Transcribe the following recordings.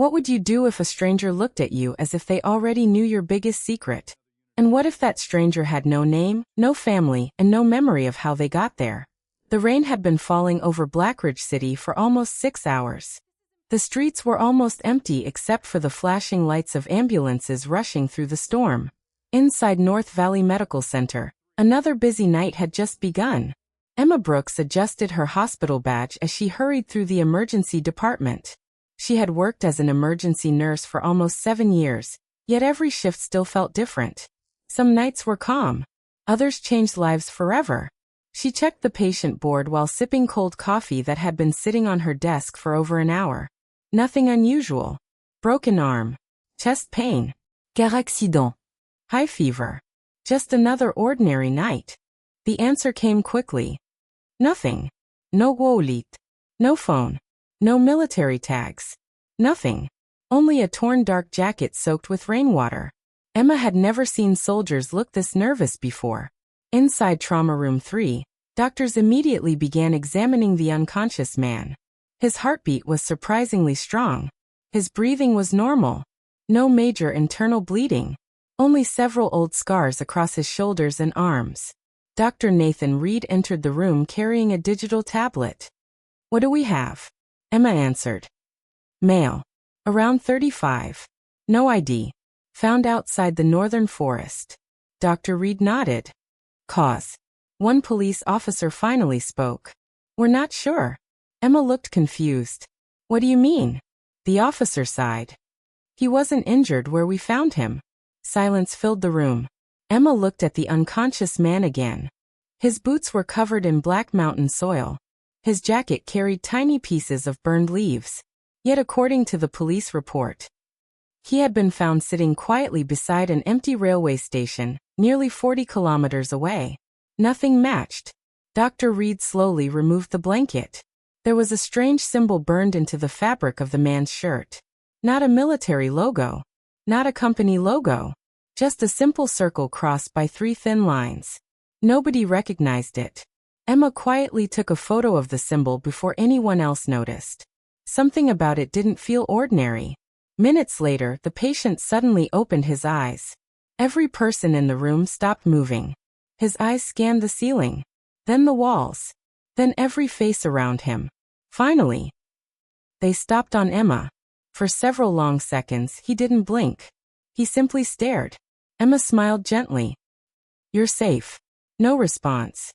What would you do if a stranger looked at you as if they already knew your biggest secret? And what if that stranger had no name, no family, and no memory of how they got there? The rain had been falling over Blackridge City for almost 6 hours. The streets were almost empty except for the flashing lights of ambulances rushing through the storm. Inside North Valley Medical Center, another busy night had just begun. Emma Brooks adjusted her hospital badge as she hurried through the emergency department. She had worked as an emergency nurse for almost 7 years, yet every shift still felt different. Some nights were calm. Others changed lives forever. She checked the patient board while sipping cold coffee that had been sitting on her desk for over an hour. Nothing unusual. Broken arm. Chest pain. Car accident. High fever. Just another ordinary night. The answer came quickly. Nothing. No wallet. No phone. No military tags. Nothing. Only a torn dark jacket soaked with rainwater. Emma had never seen soldiers look this nervous before. Inside Trauma Room 3, doctors immediately began examining the unconscious man. His heartbeat was surprisingly strong. His breathing was normal. No major internal bleeding. Only several old scars across his shoulders and arms. Dr. Nathan Reed entered the room carrying a digital tablet. "What do we have?" Emma answered. "Male. Around 35. No ID. Found outside the northern forest." Dr. Reed nodded. "Cause?" One police officer finally spoke. "We're not sure." Emma looked confused. "What do you mean?" The officer sighed. "He wasn't injured where we found him." Silence filled the room. Emma looked at the unconscious man again. His boots were covered in black mountain soil. His jacket carried tiny pieces of burned leaves. Yet according to the police report, he had been found sitting quietly beside an empty railway station, nearly 40 kilometers away. Nothing matched. Dr. Reed slowly removed the blanket. There was a strange symbol burned into the fabric of the man's shirt. Not a military logo. Not a company logo. Just a simple circle crossed by 3 thin lines. Nobody recognized it. Emma quietly took a photo of the symbol before anyone else noticed. Something about it didn't feel ordinary. Minutes later, the patient suddenly opened his eyes. Every person in the room stopped moving. His eyes scanned the ceiling, then the walls, then every face around him. Finally, they stopped on Emma. For several long seconds, he didn't blink. He simply stared. Emma smiled gently. "You're safe." No response.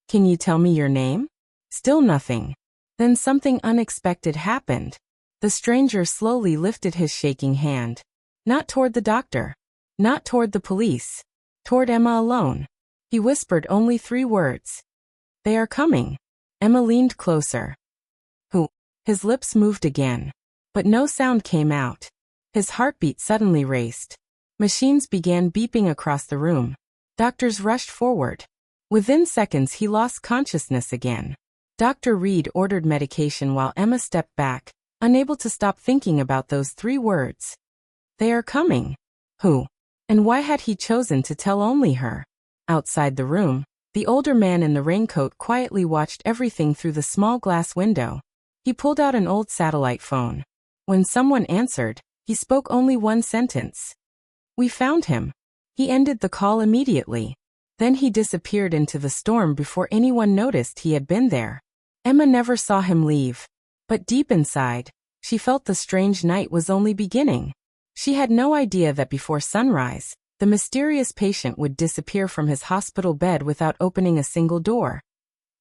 "Can you tell me your name?" Still nothing. Then something unexpected happened. The stranger slowly lifted his shaking hand. Not toward the doctor. Not toward the police. Toward Emma alone. He whispered only 3 words. "They are coming." Emma leaned closer. "Who?" His lips moved again. But no sound came out. His heartbeat suddenly raced. Machines began beeping across the room. Doctors rushed forward. Within seconds he lost consciousness again. Dr. Reed ordered medication while Emma stepped back, unable to stop thinking about those 3 words. They are coming. Who? And why had he chosen to tell only her? Outside the room, the older man in the raincoat quietly watched everything through the small glass window. He pulled out an old satellite phone. When someone answered, he spoke only 1 sentence. "We found him." He ended the call immediately. Then he disappeared into the storm before anyone noticed he had been there. Emma never saw him leave. But deep inside, she felt the strange night was only beginning. She had no idea that before sunrise, the mysterious patient would disappear from his hospital bed without opening a single door.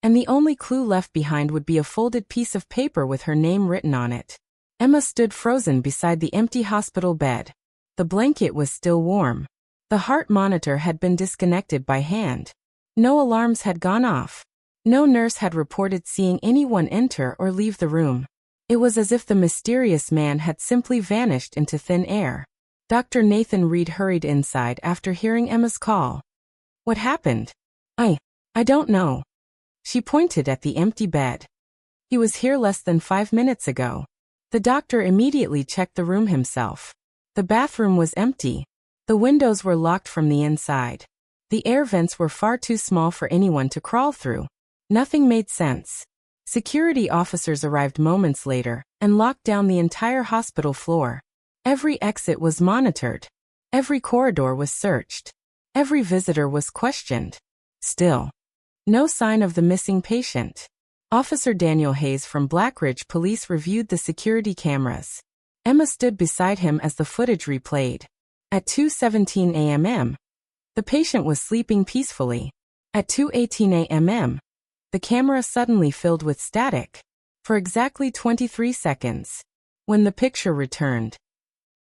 And the only clue left behind would be a folded piece of paper with her name written on it. Emma stood frozen beside the empty hospital bed. The blanket was still warm. The heart monitor had been disconnected by hand. No alarms had gone off. No nurse had reported seeing anyone enter or leave the room. It was as if the mysterious man had simply vanished into thin air. Dr. Nathan Reed hurried inside after hearing Emma's call. "What happened?" I don't know." She pointed at the empty bed. "He was here less than 5 minutes ago." The doctor immediately checked the room himself. The bathroom was empty. The windows were locked from the inside. The air vents were far too small for anyone to crawl through. Nothing made sense. Security officers arrived moments later and locked down the entire hospital floor. Every exit was monitored. Every corridor was searched. Every visitor was questioned. Still, no sign of the missing patient. Officer Daniel Hayes from Blackridge Police reviewed the security cameras. Emma stood beside him as the footage replayed. At 2:17 a.m., the patient was sleeping peacefully. At 2:18 a.m., the camera suddenly filled with static. For exactly 23 seconds. When the picture returned,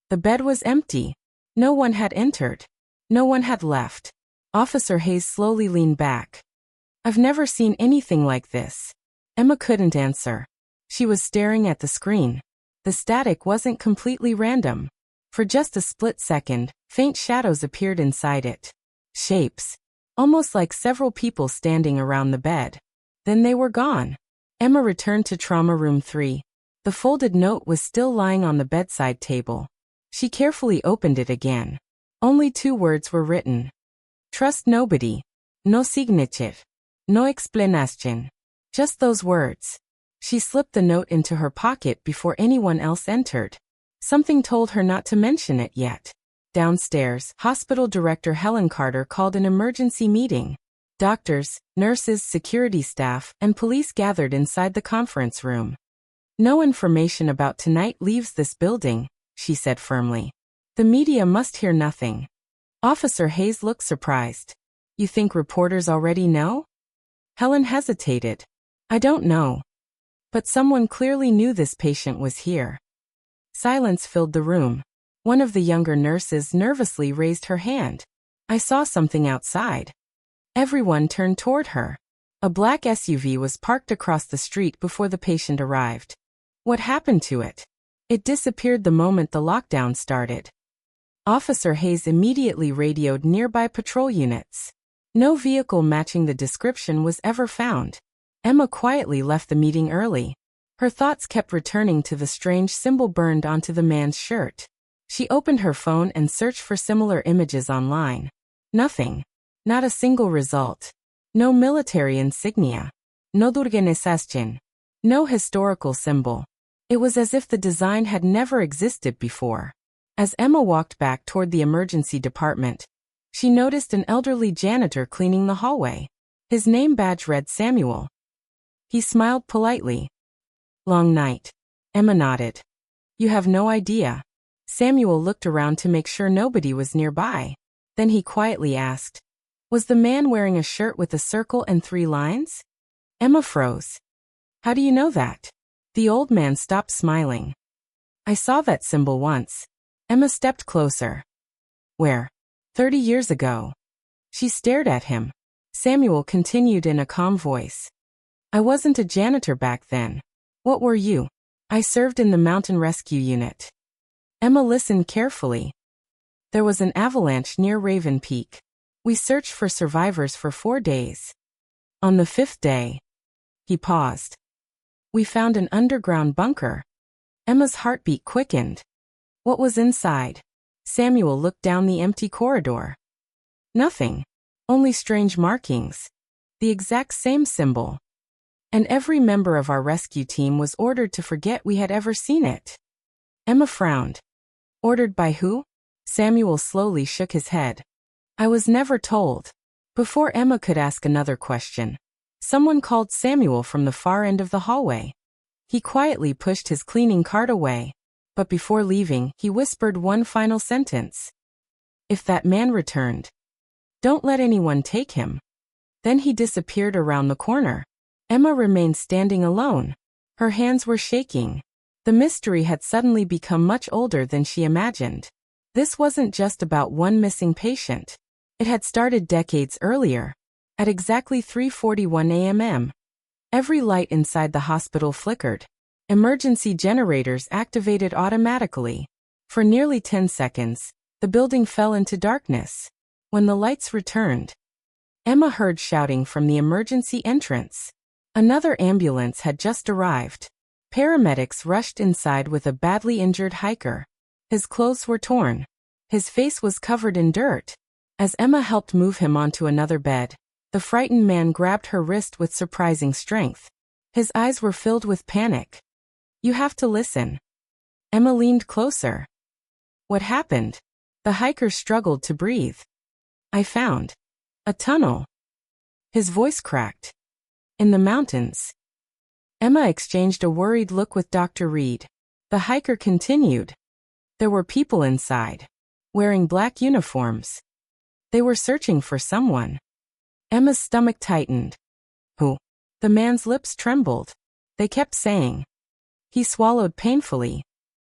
the bed was empty. No one had entered. No one had left. Officer Hayes slowly leaned back. "I've never seen anything like this." Emma couldn't answer. She was staring at the screen. The static wasn't completely random. For just a split second, faint shadows appeared inside it. Shapes. Almost like several people standing around the bed. Then they were gone. Emma returned to Trauma Room 3. The folded note was still lying on the bedside table. She carefully opened it again. Only 2 words were written. "Trust nobody. No signature. No explanation." Just those words. She slipped the note into her pocket before anyone else entered. Something told her not to mention it yet. Downstairs, hospital director Helen Carter called an emergency meeting. Doctors, nurses, security staff, and police gathered inside the conference room. "No information about tonight leaves this building," she said firmly. "The media must hear nothing." Officer Hayes looked surprised. "You think reporters already know?" Helen hesitated. "I don't know. But someone clearly knew this patient was here." Silence filled the room. One of the younger nurses nervously raised her hand. "I saw something outside." Everyone turned toward her. A black SUV was parked across the street before the patient arrived. What happened to it? It disappeared the moment the lockdown started. Officer Hayes immediately radioed nearby patrol units. No vehicle matching the description was ever found. Emma quietly left the meeting early. Her thoughts kept returning to the strange symbol burned onto the man's shirt. She opened her phone and searched for similar images online. Nothing. Not a single result. No military insignia. No organization. No historical symbol. It was as if the design had never existed before. As Emma walked back toward the emergency department, she noticed an elderly janitor cleaning the hallway. His name badge read Samuel. He smiled politely. "Long night." Emma nodded. "You have no idea." Samuel looked around to make sure nobody was nearby. Then he quietly asked, "Was the man wearing a shirt with a circle and 3 lines?" Emma froze. "How do you know that?" The old man stopped smiling. "I saw that symbol once." Emma stepped closer. "Where?" 30 years ago." She stared at him. Samuel continued in a calm voice. "I wasn't a janitor back then." "What were you?" "I served in the mountain rescue unit." Emma listened carefully. "There was an avalanche near Raven Peak. We searched for survivors for 4 days. On the 5th day," he paused, "we found an underground bunker." Emma's heartbeat quickened. What was inside? Samuel looked down the empty corridor. Nothing. Only strange markings. The exact same symbol. And every member of our rescue team was ordered to forget we had ever seen it. Emma frowned. "Ordered by who?" Samuel slowly shook his head. "I was never told." Before Emma could ask another question, someone called Samuel from the far end of the hallway. He quietly pushed his cleaning cart away, but before leaving, he whispered one final sentence. "If that man returned, don't let anyone take him." Then he disappeared around the corner. Emma remained standing alone. Her hands were shaking. The mystery had suddenly become much older than she imagined. This wasn't just about one missing patient. It had started decades earlier. At exactly 3:41 a.m. Every light inside the hospital flickered. Emergency generators activated automatically. For nearly 10 seconds, the building fell into darkness. When the lights returned, Emma heard shouting from the emergency entrance. Another ambulance had just arrived. Paramedics rushed inside with a badly injured hiker. His clothes were torn. His face was covered in dirt. As Emma helped move him onto another bed, the frightened man grabbed her wrist with surprising strength. His eyes were filled with panic. You have to listen. Emma leaned closer. What happened? The hiker struggled to breathe. I found a tunnel. His voice cracked. In the mountains. Emma exchanged a worried look with Dr. Reed. The hiker continued. There were people inside, wearing black uniforms. They were searching for someone. Emma's stomach tightened. Who? The man's lips trembled. They kept saying. He swallowed painfully.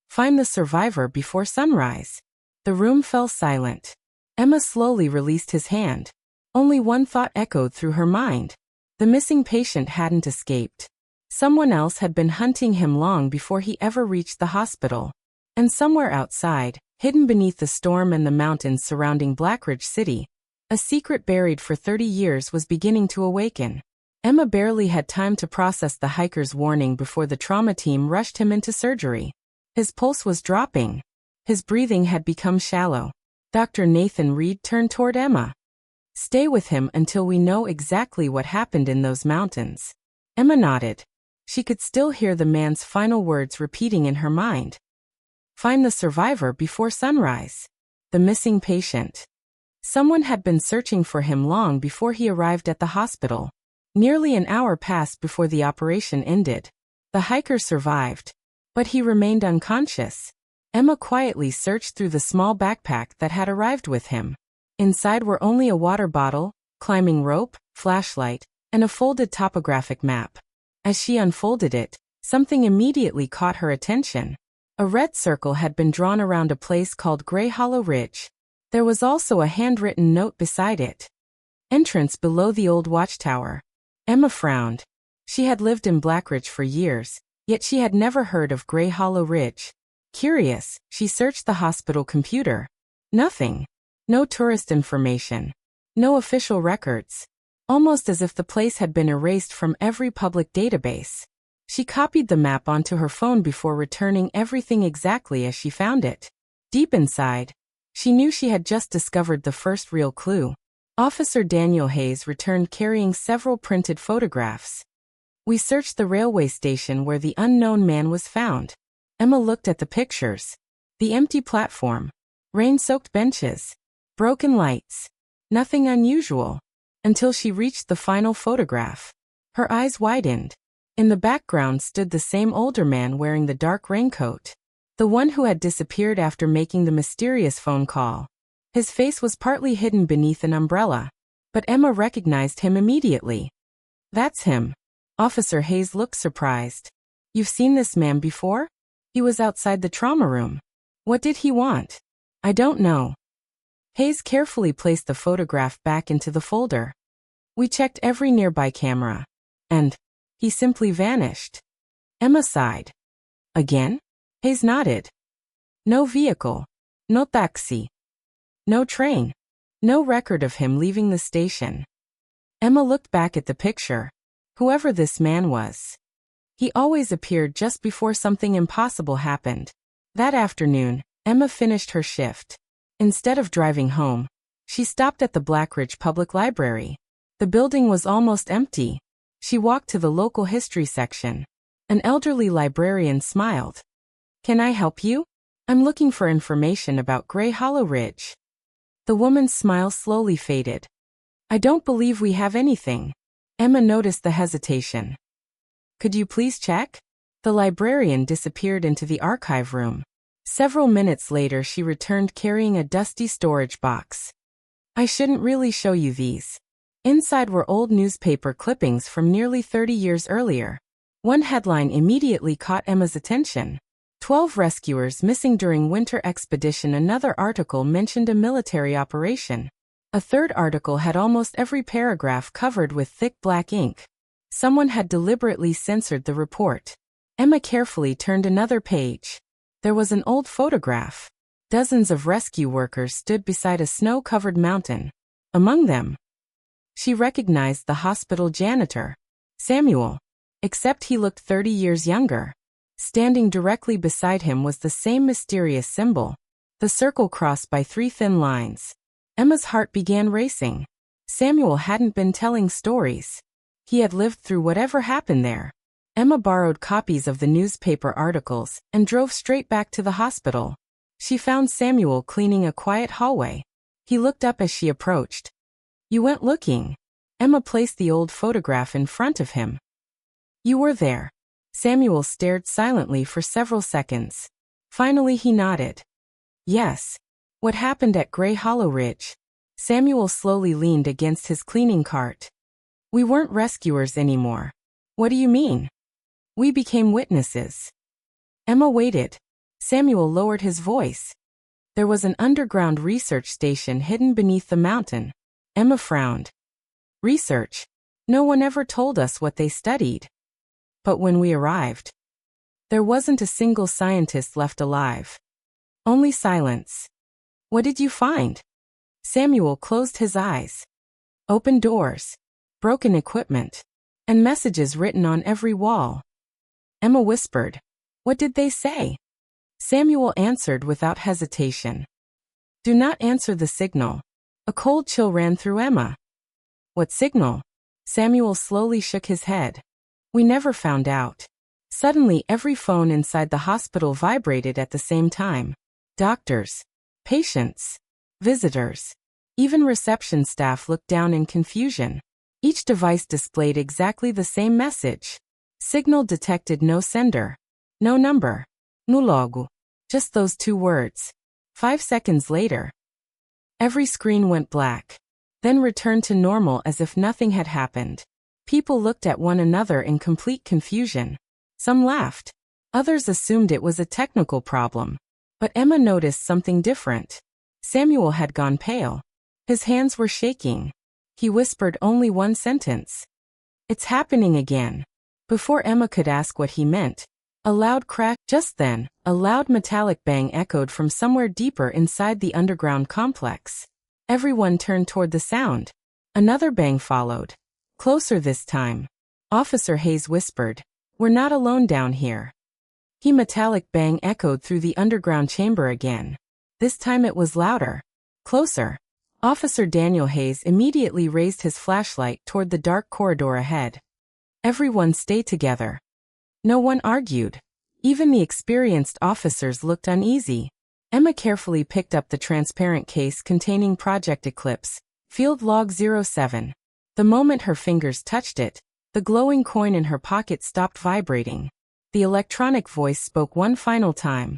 Find the survivor before sunrise. The room fell silent. Emma slowly released his hand. Only one thought echoed through her mind. The missing patient hadn't escaped. Someone else had been hunting him long before he ever reached the hospital. And somewhere outside, hidden beneath the storm and the mountains surrounding Blackridge City, a secret buried for 30 years was beginning to awaken. Emma barely had time to process the hiker's warning before the trauma team rushed him into surgery. His pulse was dropping. His breathing had become shallow. Dr. Nathan Reed turned toward Emma. Stay with him until we know exactly what happened in those mountains. Emma nodded. She could still hear the man's final words repeating in her mind. Find the survivor before sunrise. The missing patient. Someone had been searching for him long before he arrived at the hospital. Nearly an hour passed before the operation ended. The hiker survived, but he remained unconscious. Emma quietly searched through the small backpack that had arrived with him. Inside were only a water bottle, climbing rope, flashlight, and a folded topographic map. As she unfolded it, something immediately caught her attention. A red circle had been drawn around a place called Grey Hollow Ridge. There was also a handwritten note beside it. Entrance below the old watchtower. Emma frowned. She had lived in Blackridge for years, yet she had never heard of Grey Hollow Ridge. Curious, she searched the hospital computer. Nothing. No tourist information. No official records. Almost as if the place had been erased from every public database. She copied the map onto her phone before returning everything exactly as she found it. Deep inside, she knew she had just discovered the first real clue. Officer Daniel Hayes returned carrying several printed photographs. We searched the railway station where the unknown man was found. Emma looked at the pictures. The empty platform. Rain-soaked benches. Broken lights. Nothing unusual. Until she reached the final photograph. Her eyes widened. In the background stood the same older man wearing the dark raincoat. The one who had disappeared after making the mysterious phone call. His face was partly hidden beneath an umbrella, but Emma recognized him immediately. That's him. Officer Hayes looked surprised. You've seen this man before? He was outside the trauma room. What did he want? I don't know. Hayes carefully placed the photograph back into the folder. We checked every nearby camera. And he simply vanished. Emma sighed. Again? Hayes nodded. No vehicle. No taxi. No train. No record of him leaving the station. Emma looked back at the picture. Whoever this man was. He always appeared just before something impossible happened. That afternoon, Emma finished her shift. Instead of driving home, she stopped at the Blackridge Public Library. The building was almost empty. She walked to the local history section. An elderly librarian smiled. Can I help you? I'm looking for information about Grey Hollow Ridge. The woman's smile slowly faded. I don't believe we have anything. Emma noticed the hesitation. Could you please check? The librarian disappeared into the archive room. Several minutes later she returned carrying a dusty storage box. I shouldn't really show you these. Inside were old newspaper clippings from nearly 30 years earlier. One headline immediately caught Emma's attention. 12 rescuers missing during winter expedition. Another article mentioned a military operation. A third article had almost every paragraph covered with thick black ink. Someone had deliberately censored the report. Emma carefully turned another page. There was an old photograph. Dozens of rescue workers stood beside a snow-covered mountain. Among them, she recognized the hospital janitor, Samuel, except he looked 30 years younger. Standing directly beside him was the same mysterious symbol, the circle crossed by 3 thin lines. Emma's heart began racing. Samuel hadn't been telling stories. He had lived through whatever happened there. Emma borrowed copies of the newspaper articles and drove straight back to the hospital. She found Samuel cleaning a quiet hallway. He looked up as she approached. "You went looking." Emma placed the old photograph in front of him. "You were there." Samuel stared silently for several seconds. Finally he nodded. "Yes. What happened at Grey Hollow Ridge?" Samuel slowly leaned against his cleaning cart. "We weren't rescuers anymore." "What do you mean?" "We became witnesses." Emma waited. Samuel lowered his voice. "There was an underground research station hidden beneath the mountain." Emma frowned. "Research? No one ever told us what they studied." "But when we arrived, there wasn't a single scientist left alive. Only silence." "What did you find?" Samuel closed his eyes. "Open doors, broken equipment, and messages written on every wall." Emma whispered, "What did they say?" Samuel answered without hesitation. "Do not answer the signal." A cold chill ran through Emma. "What signal?" Samuel slowly shook his head. "We never found out." Suddenly every phone inside the hospital vibrated at the same time. Doctors, patients, visitors, even reception staff looked down in confusion. Each device displayed exactly the same message. Signal detected, no sender, no number, no logo. Just those two words. 5 seconds later, every screen went black, then returned to normal as if nothing had happened. People looked at one another in complete confusion. Some laughed. Others assumed it was a technical problem. But Emma noticed something different. Samuel had gone pale. His hands were shaking. He whispered only one sentence. "It's happening again." Before Emma could ask what he meant, a loud crash. Just then, a loud metallic bang echoed from somewhere deeper inside the underground complex. Everyone turned toward the sound. Another bang followed. Closer this time. Officer Hayes whispered, "We're not alone down here." The metallic bang echoed through the underground chamber again. This time it was louder. Closer. Officer Daniel Hayes immediately raised his flashlight toward the dark corridor ahead. Everyone stayed together. No one argued. Even the experienced officers looked uneasy. Emma carefully picked up the transparent case containing Project Eclipse, Field Log 07. The moment her fingers touched it, the glowing coin in her pocket stopped vibrating. The electronic voice spoke one final time.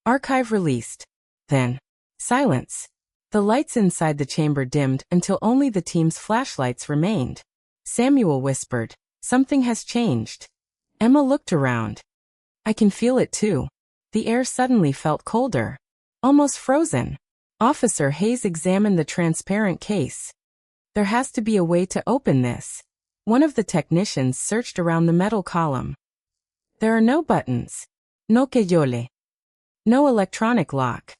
"Archive released." Then, silence. The lights inside the chamber dimmed until only the team's flashlights remained. Samuel whispered, "Something has changed." Emma looked around. "I can feel it too." The air suddenly felt colder. Almost frozen. Officer Hayes examined the transparent case. "There has to be a way to open this." One of the technicians searched around the metal column. "There are no buttons. No cayole. No electronic lock."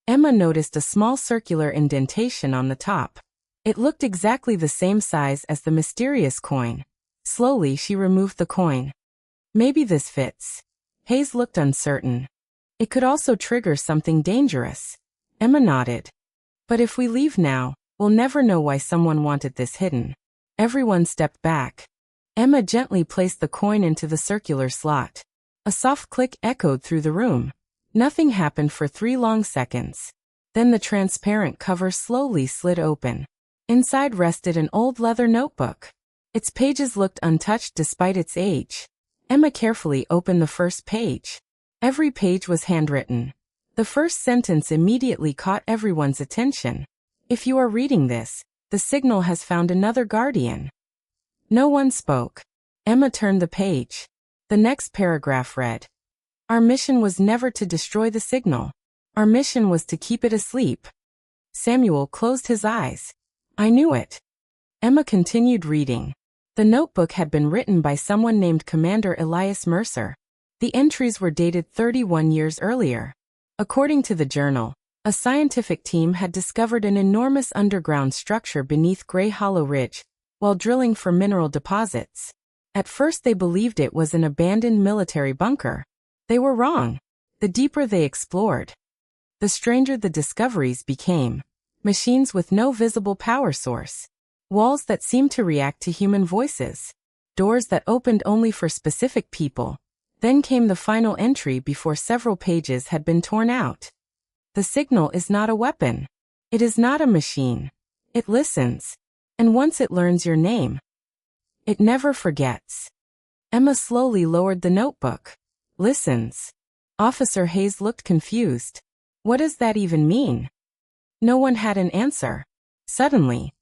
Emma noticed a small circular indentation on the top. It looked exactly the same size as the mysterious coin. Slowly she removed the coin. "Maybe this fits." Hayes looked uncertain. "It could also trigger something dangerous." Emma nodded. "But if we leave now, we'll never know why someone wanted this hidden." Everyone stepped back. Emma gently placed the coin into the circular slot. A soft click echoed through the room. Nothing happened for 3 long seconds. Then the transparent cover slowly slid open. Inside rested an old leather notebook. Its pages looked untouched despite its age. Emma carefully opened the first page. Every page was handwritten. The first sentence immediately caught everyone's attention. "If you are reading this, the signal has found another guardian." No one spoke. Emma turned the page. The next paragraph read, "Our mission was never to destroy the signal. Our mission was to keep it asleep." Samuel closed his eyes. "I knew it." Emma continued reading. The notebook had been written by someone named Commander Elias Mercer. The entries were dated 31 years earlier. According to the journal, a scientific team had discovered an enormous underground structure beneath Grey Hollow Ridge, while drilling for mineral deposits. At first they believed it was an abandoned military bunker. They were wrong. The deeper they explored, the stranger the discoveries became. Machines with no visible power source. Walls that seemed to react to human voices. doors that opened only for specific people. Then came the final entry before several pages had been torn out. The signal is not a weapon. It is not a machine. It listens. And once it learns your name, it never forgets. Emma slowly lowered the notebook. Listens. Officer Hayes looked confused. What does that even mean? No one had an answer. Suddenly,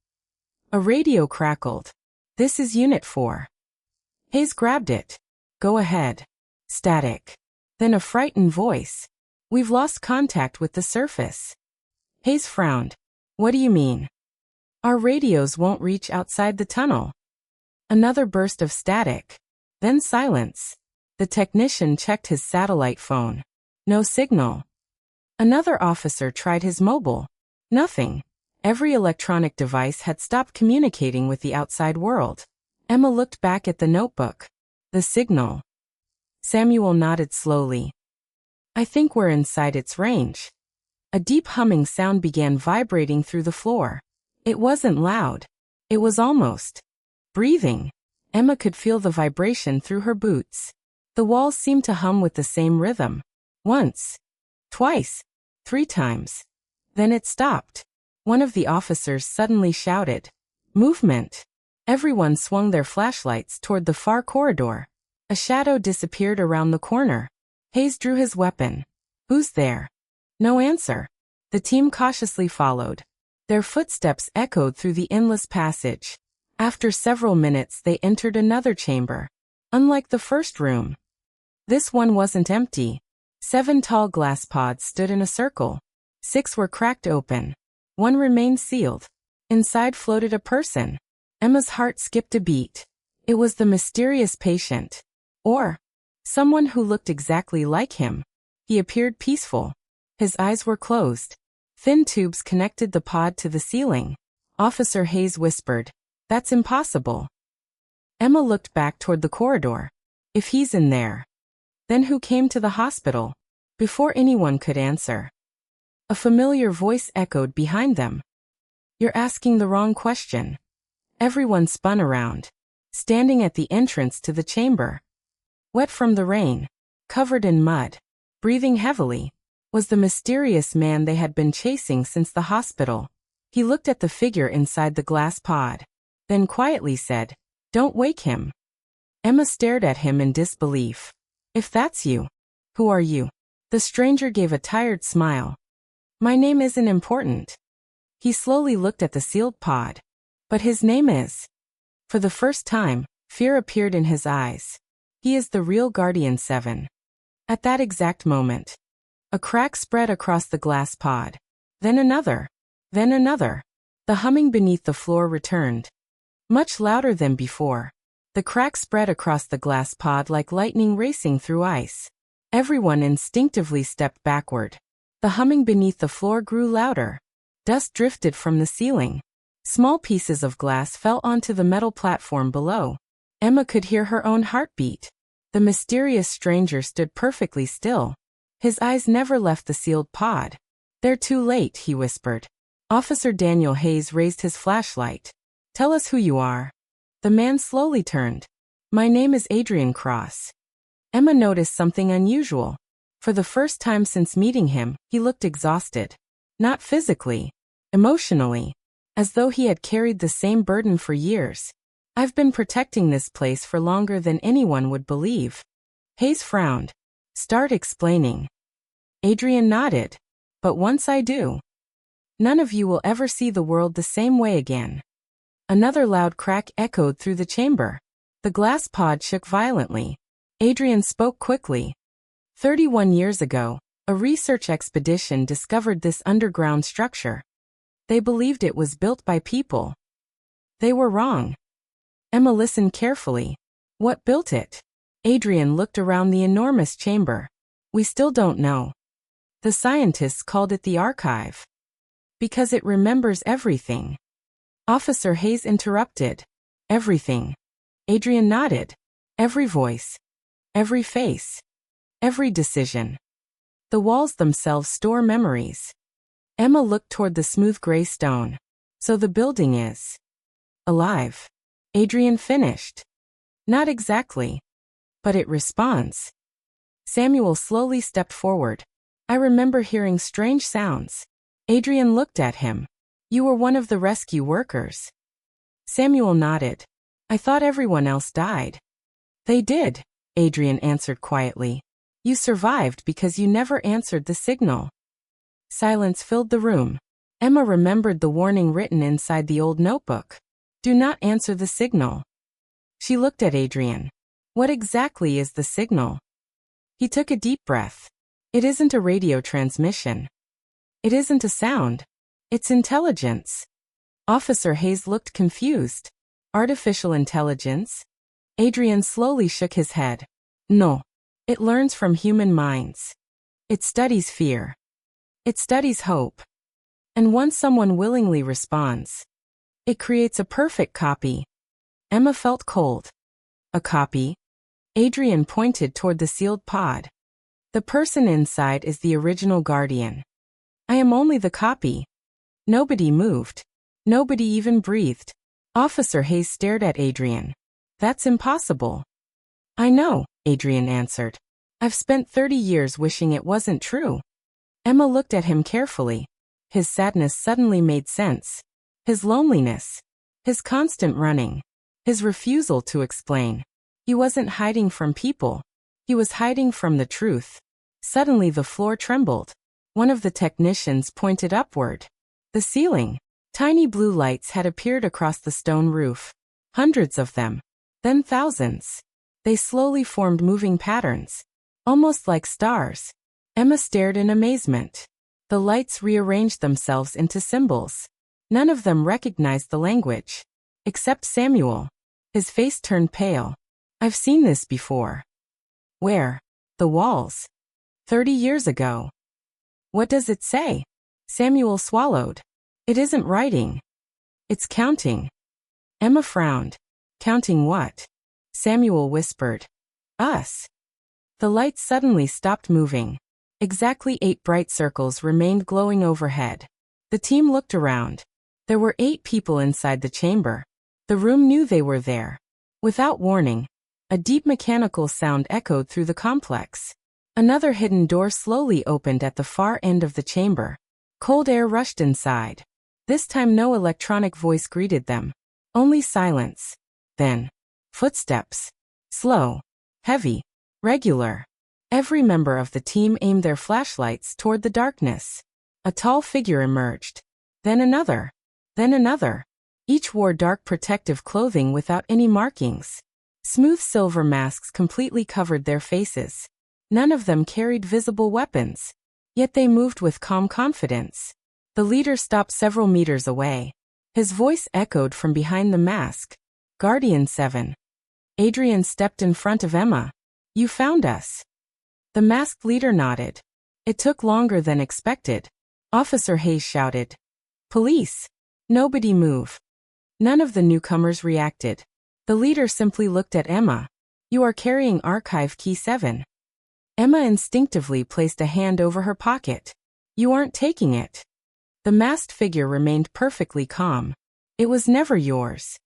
a radio crackled. This is Unit 4. Hayes grabbed it. Go ahead. Static. Then a frightened voice. We've lost contact with the surface. Hayes frowned. What do you mean? Our radios won't reach outside the tunnel. Another burst of static. Then silence. The technician checked his satellite phone. No signal. Another officer tried his mobile. Nothing. Every electronic device had stopped communicating with the outside world. Emma looked back at the notebook. The signal. Samuel nodded slowly. I think we're inside its range. A deep humming sound began vibrating through the floor. It wasn't loud. It was almost breathing. Emma could feel the vibration through her boots. The walls seemed to hum with the same rhythm. Once. Twice. 3 times. Then it stopped. One of the officers suddenly shouted, "Movement!" Everyone swung their flashlights toward the far corridor. A shadow disappeared around the corner. Hayes drew his weapon. Who's there? No answer. The team cautiously followed. Their footsteps echoed through the endless passage. After several minutes they entered another chamber. Unlike the first room, this one wasn't empty. 7 tall glass pods stood in a circle. 6 were cracked open. 1 remained sealed. Inside floated a person. Emma's heart skipped a beat. It was the mysterious patient. Or someone who looked exactly like him. He appeared peaceful. His eyes were closed. Thin tubes connected the pod to the ceiling. Officer Hayes whispered, "That's impossible." Emma looked back toward the corridor. If he's in there, then who came to the hospital? Before anyone could answer, a familiar voice echoed behind them. You're asking the wrong question. Everyone spun around. Standing at the entrance to the chamber, wet from the rain, covered in mud, breathing heavily, was the mysterious man they had been chasing since the hospital. He looked at the figure inside the glass pod, then quietly said, "Don't wake him." Emma stared at him in disbelief. "If that's you, who are you?" The stranger gave a tired smile. "My name isn't important." He slowly looked at the sealed pod. "But his name is." For the first time, fear appeared in his eyes. "He is the real Guardian 7. At that exact moment, a crack spread across the glass pod. Then another. Then another. The humming beneath the floor returned. Much louder than before. The crack spread across the glass pod like lightning racing through ice. Everyone instinctively stepped backward. The humming beneath the floor grew louder. Dust drifted from the ceiling. Small pieces of glass fell onto the metal platform below. Emma could hear her own heartbeat. The mysterious stranger stood perfectly still. His eyes never left the sealed pod. "They're too late," he whispered. Officer Daniel Hayes raised his flashlight. "Tell us who you are." The man slowly turned. "My name is Adrian Cross." Emma noticed something unusual. For the first time since meeting him, he looked exhausted. Not physically, emotionally, as though he had carried the same burden for years. "I've been protecting this place for longer than anyone would believe." Hayes frowned. "Start explaining." Adrian nodded. "But once I do, none of you will ever see the world the same way again." Another loud crack echoed through the chamber. The glass pod shook violently. Adrian spoke quickly. 31 years ago, a research expedition discovered this underground structure. They believed it was built by people. They were wrong. Emma listened carefully. "What built it?" Adrian looked around the enormous chamber. "We still don't know. The scientists called it the archive. Because it remembers everything." Officer Hayes interrupted. "Everything." Adrian nodded. "Every voice. Every face. Every decision. The walls themselves store memories." Emma looked toward the smooth gray stone. "So the building is alive." Adrian finished. Not exactly. But it responds. Samuel slowly stepped forward. I remember hearing strange sounds. Adrian looked at him. You were one of the rescue workers. Samuel nodded. I thought everyone else died. They did, Adrian answered quietly. You survived because you never answered the signal. Silence filled the room. Emma remembered the warning written inside the old notebook. Do not answer the signal. She looked at Adrian. What exactly is the signal? He took a deep breath. It isn't a radio transmission. It isn't a sound. It's intelligence. Officer Hayes looked confused. Artificial intelligence? Adrian slowly shook his head. No. It learns from human minds. It studies fear. It studies hope. And once someone willingly responds, it creates a perfect copy. Emma felt cold. A copy? Adrian pointed toward the sealed pod. The person inside is the original guardian. I am only the copy. Nobody moved. Nobody even breathed. Officer Hayes stared at Adrian. That's impossible. I know, Adrian answered. I've spent 30 years wishing it wasn't true. Emma looked at him carefully. His sadness suddenly made sense. His loneliness. His constant running. His refusal to explain. He wasn't hiding from people. He was hiding from the truth. Suddenly the floor trembled. One of the technicians pointed upward. The ceiling. Tiny blue lights had appeared across the stone roof. Hundreds of them. Then thousands. They slowly formed moving patterns. Almost like stars. Emma stared in amazement. The lights rearranged themselves into symbols. None of them recognized the language. Except Samuel. His face turned pale. I've seen this before. Where? The walls. 30 years ago. What does it say? Samuel swallowed. It isn't writing. It's counting. Emma frowned. Counting what? Samuel whispered. Us. The lights suddenly stopped moving. Exactly 8 bright circles remained glowing overhead. The team looked around. There were 8 people inside the chamber. The room knew they were there. Without warning, a deep mechanical sound echoed through the complex. Another hidden door slowly opened at the far end of the chamber. Cold air rushed inside. This time no electronic voice greeted them. Only silence. Then, footsteps. Slow. Heavy. Regular. Every member of the team aimed their flashlights toward the darkness. A tall figure emerged. Then another. Then another. Each wore dark protective clothing without any markings. Smooth silver masks completely covered their faces. None of them carried visible weapons. Yet they moved with calm confidence. The leader stopped several meters away. His voice echoed from behind the mask. Guardian 7. Adrian stepped in front of Emma. You found us. The masked leader nodded. It took longer than expected. Officer Hayes shouted. Police. Nobody move. None of the newcomers reacted. The leader simply looked at Emma. You are carrying Archive Key 7. Emma instinctively placed a hand over her pocket. You aren't taking it. The masked figure remained perfectly calm. It was never yours.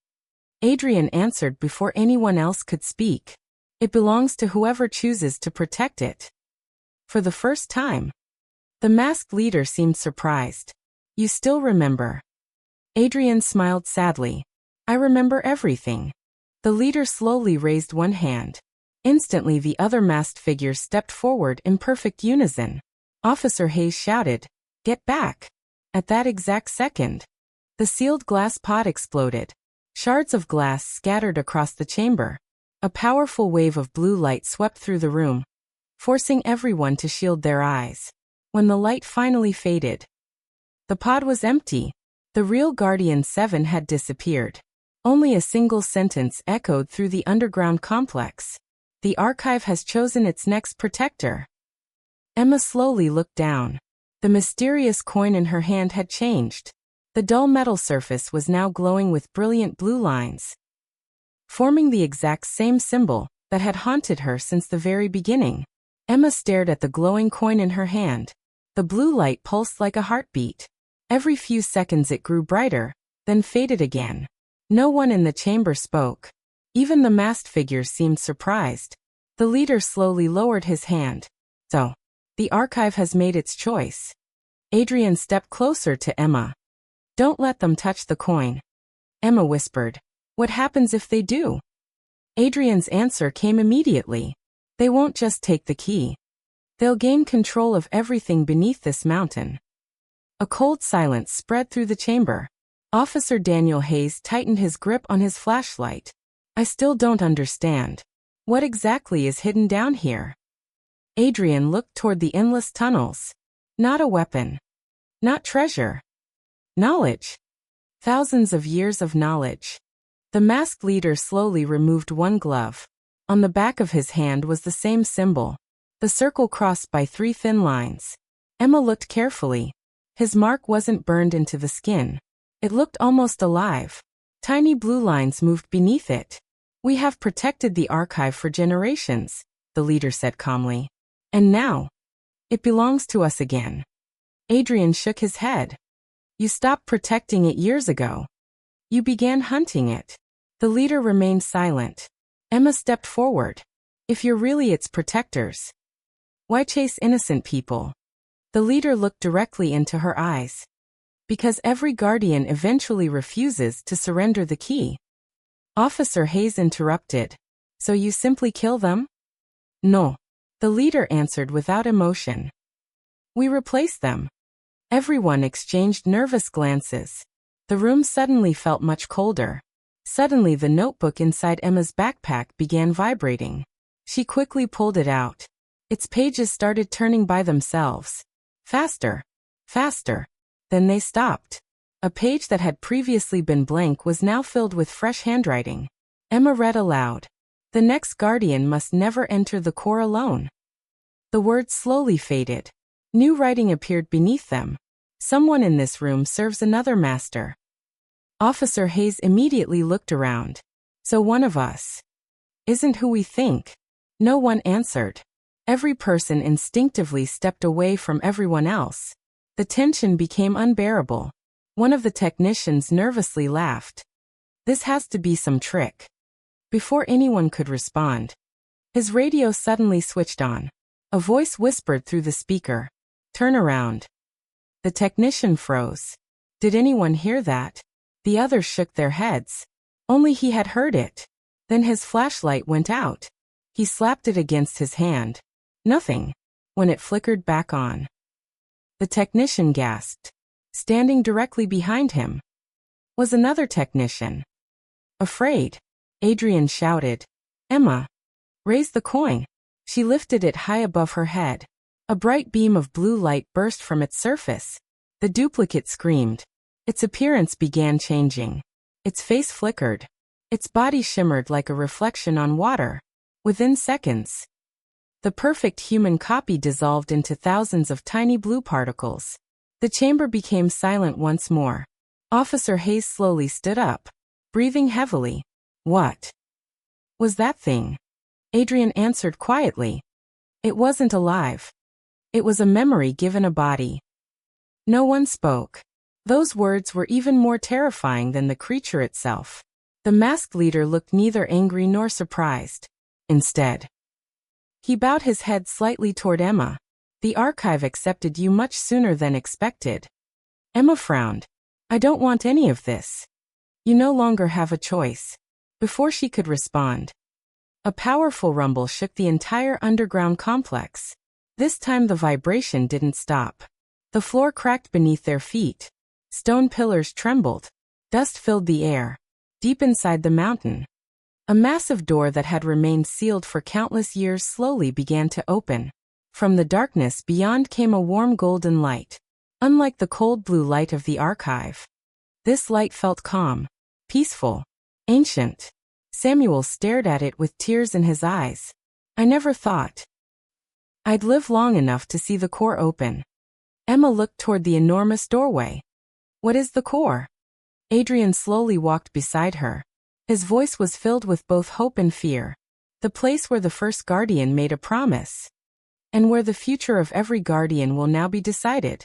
Adrian answered before anyone else could speak. It belongs to whoever chooses to protect it. For the first time. The masked leader seemed surprised. You still remember. Adrian smiled sadly. I remember everything. The leader slowly raised one hand. Instantly the other masked figures stepped forward in perfect unison. Officer Hayes shouted, Get back! At that exact second, the sealed glass pod exploded. Shards of glass scattered across the chamber. A powerful wave of blue light swept through the room, forcing everyone to shield their eyes. When the light finally faded, the pod was empty. The real Guardian 7 had disappeared. Only a single sentence echoed through the underground complex. The archive has chosen its next protector. Emma slowly looked down. The mysterious coin in her hand had changed. The dull metal surface was now glowing with brilliant blue lines, forming the exact same symbol that had haunted her since the very beginning. Emma stared at the glowing coin in her hand. The blue light pulsed like a heartbeat. Every few seconds it grew brighter, then faded again. No one in the chamber spoke. Even the masked figures seemed surprised. The leader slowly lowered his hand. So, the archive has made its choice. Adrian stepped closer to Emma. Don't let them touch the coin. Emma whispered. What happens if they do? Adrian's answer came immediately. They won't just take the key. They'll gain control of everything beneath this mountain. A cold silence spread through the chamber. Officer Daniel Hayes tightened his grip on his flashlight. I still don't understand. What exactly is hidden down here? Adrian looked toward the endless tunnels. Not a weapon. Not treasure. Knowledge. Thousands of years of knowledge. The masked leader slowly removed one glove. On the back of his hand was the same symbol. The circle crossed by 3 thin lines. Emma looked carefully. His mark wasn't burned into the skin. It looked almost alive. Tiny blue lines moved beneath it. We have protected the archive for generations, the leader said calmly. And now, it belongs to us again. Adrian shook his head. You stopped protecting it years ago. You began hunting it. The leader remained silent. Emma stepped forward. If you're really its protectors, why chase innocent people? The leader looked directly into her eyes. Because every guardian eventually refuses to surrender the key. Officer Hayes interrupted. So you simply kill them? No. The leader answered without emotion. We replace them. Everyone exchanged nervous glances. The room suddenly felt much colder. Suddenly the notebook inside Emma's backpack began vibrating. She quickly pulled it out. Its pages started turning by themselves. Faster. Faster. Then they stopped. A page that had previously been blank was now filled with fresh handwriting. Emma read aloud. The next guardian must never enter the core alone. The words slowly faded. New writing appeared beneath them. Someone in this room serves another master. Officer Hayes immediately looked around. So one of us isn't who we think. No one answered. Every person instinctively stepped away from everyone else. The tension became unbearable. One of the technicians nervously laughed. This has to be some trick. Before anyone could respond, his radio suddenly switched on. A voice whispered through the speaker. Turn around. The technician froze. Did anyone hear that? The others shook their heads. Only he had heard it. Then his flashlight went out. He slapped it against his hand. Nothing. When it flickered back on. The technician gasped. Standing directly behind him was another technician. Afraid, Adrian shouted. Emma, raise the coin. She lifted it high above her head. A bright beam of blue light burst from its surface. The duplicate screamed. Its appearance began changing. Its face flickered. Its body shimmered like a reflection on water. Within seconds, the perfect human copy dissolved into thousands of tiny blue particles. The chamber became silent once more. Officer Hayes slowly stood up, breathing heavily. What was that thing? Adrian answered quietly. It wasn't alive. It was a memory given a body. No one spoke. Those words were even more terrifying than the creature itself. The masked leader looked neither angry nor surprised. Instead, he bowed his head slightly toward Emma. The archive accepted you much sooner than expected. Emma frowned. I don't want any of this. You no longer have a choice. Before she could respond, a powerful rumble shook the entire underground complex. This time the vibration didn't stop. The floor cracked beneath their feet. Stone pillars trembled. Dust filled the air. Deep inside the mountain, a massive door that had remained sealed for countless years slowly began to open. From the darkness beyond came a warm golden light. Unlike the cold blue light of the archive, this light felt calm, peaceful, ancient. Samuel stared at it with tears in his eyes. I never thought I'd live long enough to see the core open. Emma looked toward the enormous doorway. What is the core? Adrian slowly walked beside her. His voice was filled with both hope and fear. The place where the first guardian made a promise. And where the future of every guardian will now be decided.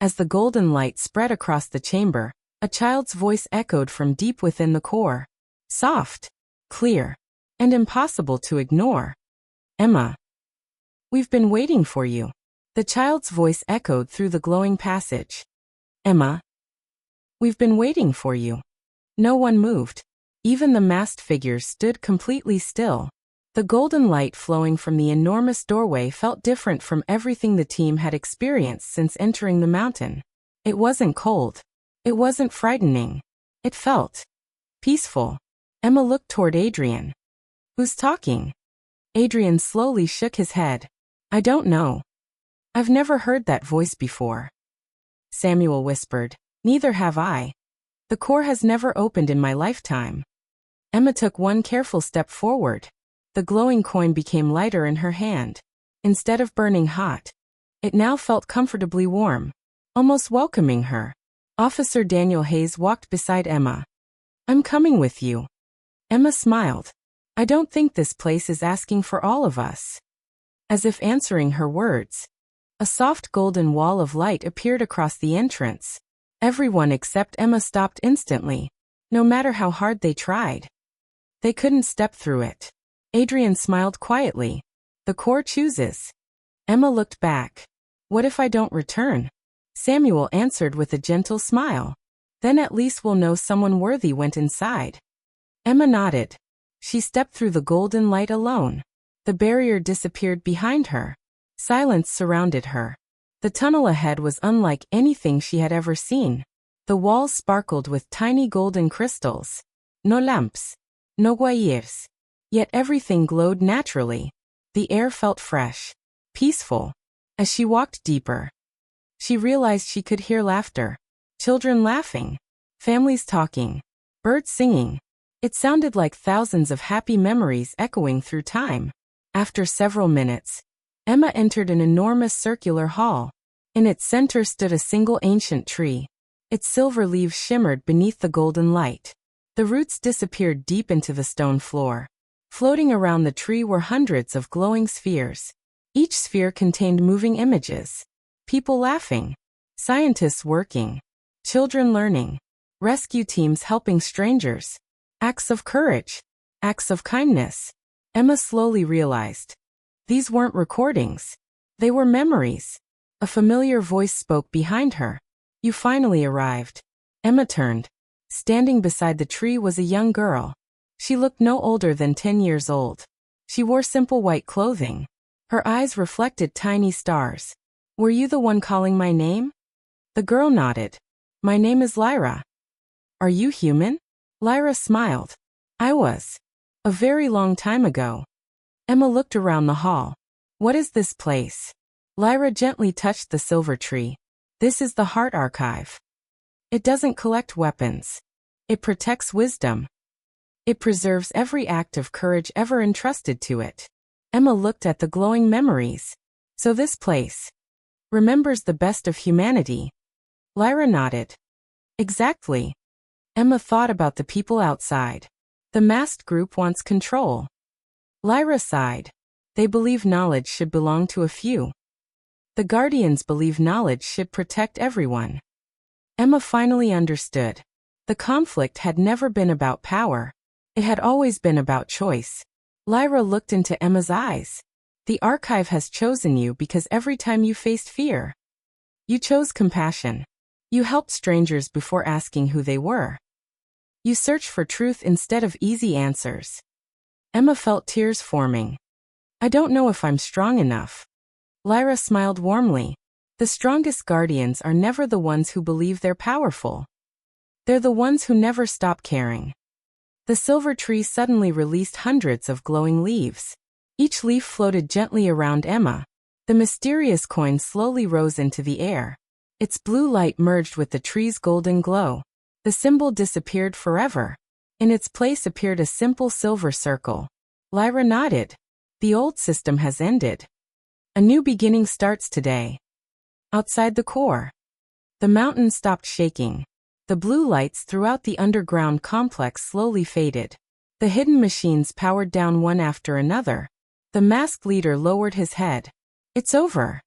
As the golden light spread across the chamber, a child's voice echoed from deep within the core. Soft, clear, and impossible to ignore. Emma. We've been waiting for you. The child's voice echoed through the glowing passage. Emma. We've been waiting for you. No one moved. Even the masked figures stood completely still. The golden light flowing from the enormous doorway felt different from everything the team had experienced since entering the mountain. It wasn't cold. It wasn't frightening. It felt peaceful. Emma looked toward Adrian. Who's talking? Adrian slowly shook his head. I don't know. I've never heard that voice before. Samuel whispered. Neither have I. The core has never opened in my lifetime. Emma took one careful step forward. The glowing coin became lighter in her hand. Instead of burning hot, it now felt comfortably warm, almost welcoming her. Officer Daniel Hayes walked beside Emma. I'm coming with you. Emma smiled. I don't think this place is asking for all of us. As if answering her words, a soft golden wall of light appeared across the entrance. Everyone except Emma stopped instantly, no matter how hard they tried. They couldn't step through it. Adrian smiled quietly. The core chooses. Emma looked back. What if I don't return? Samuel answered with a gentle smile. Then at least we'll know someone worthy went inside. Emma nodded. She stepped through the golden light alone. The barrier disappeared behind her. Silence surrounded her. The tunnel ahead was unlike anything she had ever seen. The walls sparkled with tiny golden crystals. No lamps. No wires. Yet everything glowed naturally. The air felt fresh, peaceful. As she walked deeper, she realized she could hear laughter. Children laughing. Families talking. Birds singing. It sounded like thousands of happy memories echoing through time. After several minutes, Emma entered an enormous circular hall. In its center stood a single ancient tree. Its silver leaves shimmered beneath the golden light. The roots disappeared deep into the stone floor. Floating around the tree were hundreds of glowing spheres. Each sphere contained moving images. People laughing. Scientists working. Children learning. Rescue teams helping strangers. Acts of courage. Acts of kindness. Emma slowly realized. These weren't recordings. They were memories. A familiar voice spoke behind her. You finally arrived. Emma turned. Standing beside the tree was a young girl. She looked no older than 10 years old. She wore simple white clothing. Her eyes reflected tiny stars. Were you the one calling my name? The girl nodded. My name is Lyra. Are you human? Lyra smiled. I was. A very long time ago. Emma looked around the hall. What is this place? Lyra gently touched the silver tree. This is the Heart Archive. It doesn't collect weapons. It protects wisdom. It preserves every act of courage ever entrusted to it. Emma looked at the glowing memories. So this place remembers the best of humanity. Lyra nodded. Exactly. Emma thought about the people outside. The masked group wants control. Lyra sighed. They believe knowledge should belong to a few. The Guardians believe knowledge should protect everyone. Emma finally understood. The conflict had never been about power. It had always been about choice. Lyra looked into Emma's eyes. The archive has chosen you because every time you faced fear, you chose compassion. You helped strangers before asking who they were. You searched for truth instead of easy answers. Emma felt tears forming. I don't know if I'm strong enough. Lyra smiled warmly. The strongest guardians are never the ones who believe they're powerful. They're the ones who never stop caring. The silver tree suddenly released hundreds of glowing leaves. Each leaf floated gently around Emma. The mysterious coin slowly rose into the air. Its blue light merged with the tree's golden glow. The symbol disappeared forever. In its place appeared a simple silver circle. Lyra nodded. The old system has ended. A new beginning starts today. Outside the core, the mountain stopped shaking. The blue lights throughout the underground complex slowly faded. The hidden machines powered down one after another. The masked leader lowered his head. It's over.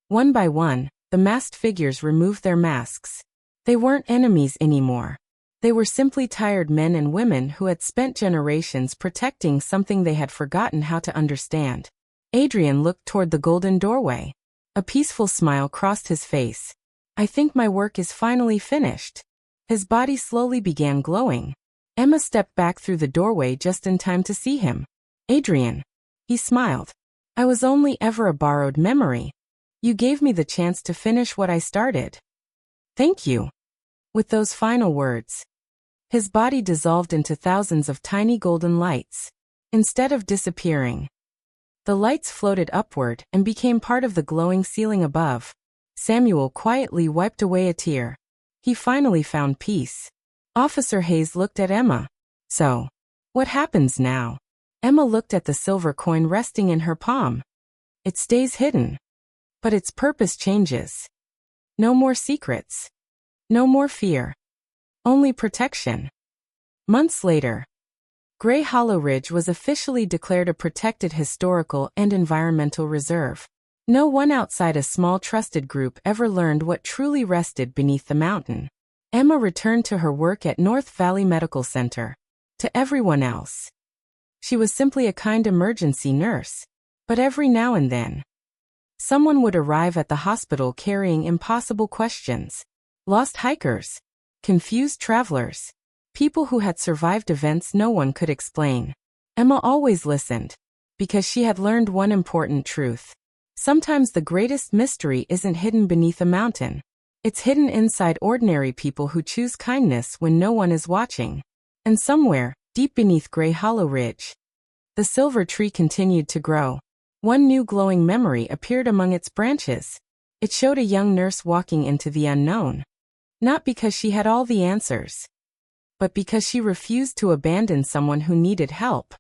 One by one, the masked figures removed their masks. They weren't enemies anymore. They were simply tired men and women who had spent generations protecting something they had forgotten how to understand. Adrian looked toward the golden doorway. A peaceful smile crossed his face. I think my work is finally finished. His body slowly began glowing. Emma stepped back through the doorway just in time to see him. Adrian. He smiled. I was only ever a borrowed memory. You gave me the chance to finish what I started. Thank you. With those final words, his body dissolved into thousands of tiny golden lights. Instead of disappearing, the lights floated upward and became part of the glowing ceiling above. Samuel quietly wiped away a tear. He finally found peace. Officer Hayes looked at Emma. So, what happens now? Emma looked at the silver coin resting in her palm. It stays hidden. But its purpose changes. No more secrets. No more fear. Only protection. Months later, Gray Hollow Ridge was officially declared a protected historical and environmental reserve. No one outside a small trusted group ever learned what truly rested beneath the mountain. Emma returned to her work at North Valley Medical Center. To everyone else, she was simply a kind emergency nurse. But every now and then, someone would arrive at the hospital carrying impossible questions. Lost hikers, confused travelers, people who had survived events no one could explain. Emma always listened, because she had learned one important truth. Sometimes the greatest mystery isn't hidden beneath a mountain. It's hidden inside ordinary people who choose kindness when no one is watching. And somewhere, deep beneath Gray Hollow Ridge, the silver tree continued to grow. One new glowing memory appeared among its branches. It showed a young nurse walking into the unknown. Not because she had all the answers, but because she refused to abandon someone who needed help.